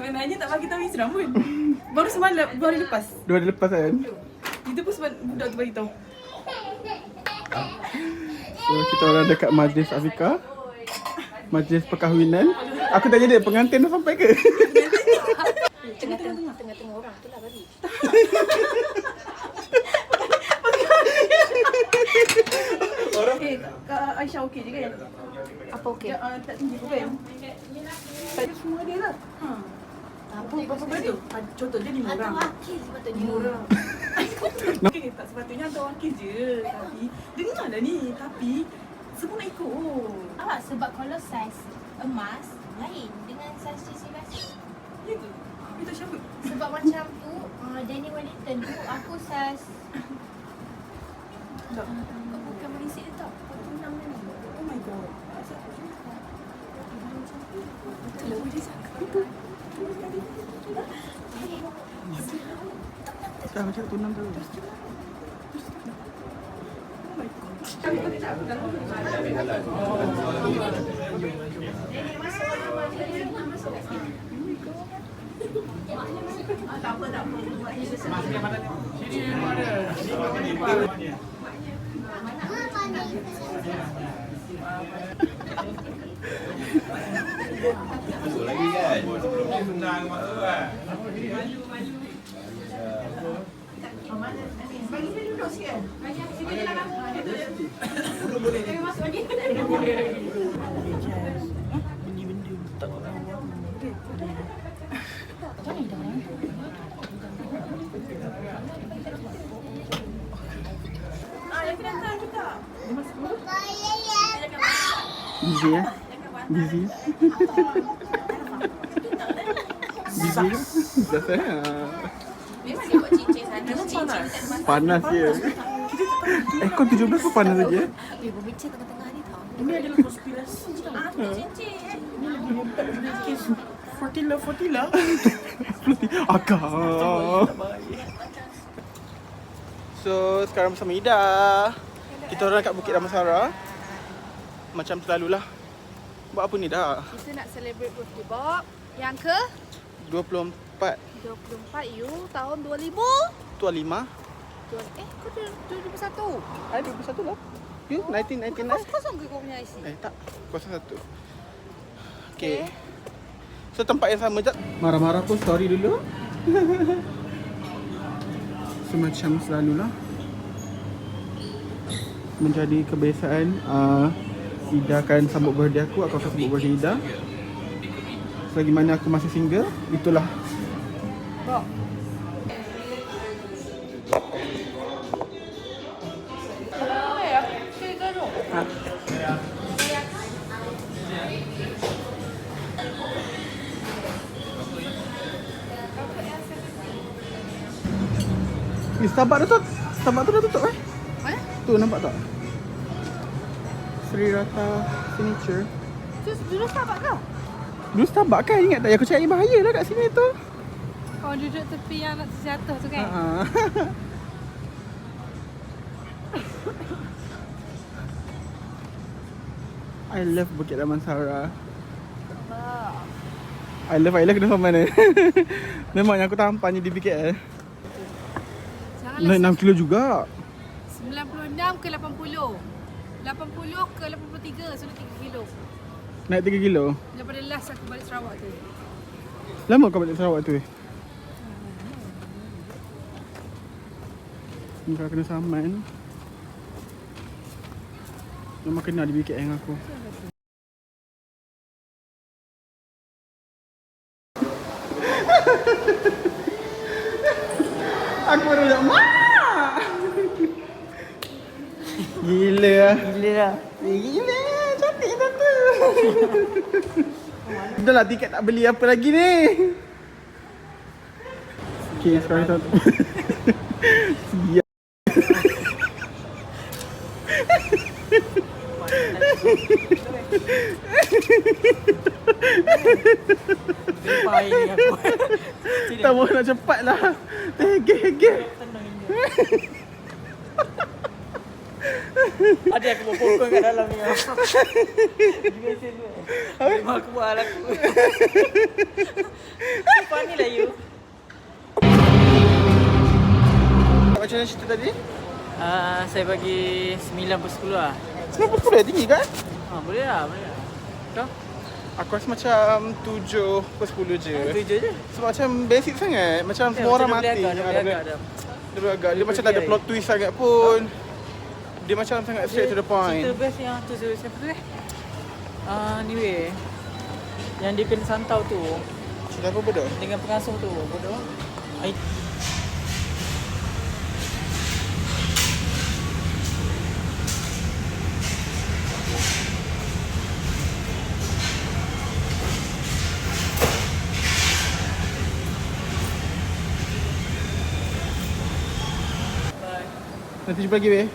sebenarnya tak bagi tahu Isram pun. Baru semalam, 2 hari lepas. 2 hari lepas kan? Itu pun sebab budak tu bagi tahu. So kita orang dekat majlis Afika. Majlis perkahwinan. Aku tanya dia pengantin dah sampai ke? Tengah-tengah orang tu lah baru. Kak Aisyah okey je kan? Apa okey? Tak tinggi pun kan? Semua dia lah. Apa betul? Contoh dia 5 orang. Wakil sepatutnya. 5 orang. Okey, tak sepatutnya hantar wakil je. Tapi, dengarlah ni. Tapi, semua nak ikut. Awak sebab kalau saiz emas lain dengan saiz CC biasa. Ya ke? Itu siapa? Sebab macam tu, Danny Wellington tu aku saiz Tak. bukan Malaysia dia tau. 46 ni. Oh my god. Betul lah dia cakap. Dah macam tunang tu. Masuk lagi kan? Sebelum dia senang masuk kan? Bagi dia duduk sikit. Bagi situ je lah kamu. Boleh. Kami masuk lagi. Benda-benda tak tahu. Yang kena hantar juga. Dia masuk dulu. Busy ya? Busy. Busy. Dah saya. Memang dia buat cincin sana. Cincin tak Panas dia. Aircon 17 pun panas lagi ya? Dia berbincang tengah-tengah ni tau. Ini adalah konspirasi. Cincin. Ini lagi kes Fortila. Akak. So sekarang bersama Ida. Kita orang kat Bukit Damansara. Macam selalulah. Buat apa ni dah? Kita nak celebrate birthday Bob. Yang ke? 24 24 you tahun 2000. tu 5. Kau 2021? Ada 21 lah. You 1999. Kosong ke kau punya IC? Tak. 01. Okay. So tempat yang sama je. Marah-marah pun story dulu. So macam selalulah. Menjadi kebiasaan Ida akan sambut birthday aku akan sambut birthday Ida. Selagi mana aku masih single, itulah. Starbucks tu, Starbucks tu dah tutup eh? Mana? Tu nampak tak? Sri Rata Signature. Dulu Starbucks kau? Dulu Starbucks kan, ingat tak yang aku cakap bahaya lah kat sini tu. Kau duduk tepi yang nak terjatuh tu kan? I love Bukit Damansara. I love kena sama mana. Memang yang aku tampannya di BKL. Naik 6 kilo juga. 96 ke 80? 80 ke 83, so 3 kilo. Naik 3 kilo. Daripada last aku balik Sarawak tu. Lama kau balik Sarawak tu? Ni kau kena saman. Memang kena di BKL dengan aku. Aku baru nak mak. Gila lah. Gila. Cantik tante. Dah lah tiket tak beli apa lagi ni. Okay, sekarang kita siap. Tak mahu nak cepat lah. Hege. Ada aku bawa popcorn kat dalam ni. Biasa tu. Memang aku buat aku. Funny lah you. Macam mana cerita tadi? Saya bagi 9 per 10 lah. 90 tinggi kan? Boleh lah. Kau? Aku rasa macam 7 per 10 je. 7 je. Sebab macam basic sangat. Macam semua orang mati. Dia boleh agak. Dia beragak. Dia macam tak ada plot twist sangat pun. Dia macam sangat straight to the point. Cerita best yang tu siapa tu anyway. Yang dia kena santau tu Cerita apa bodoh? dengan pengasuh tu. Bodoh. Nanti jumpa lagi weh.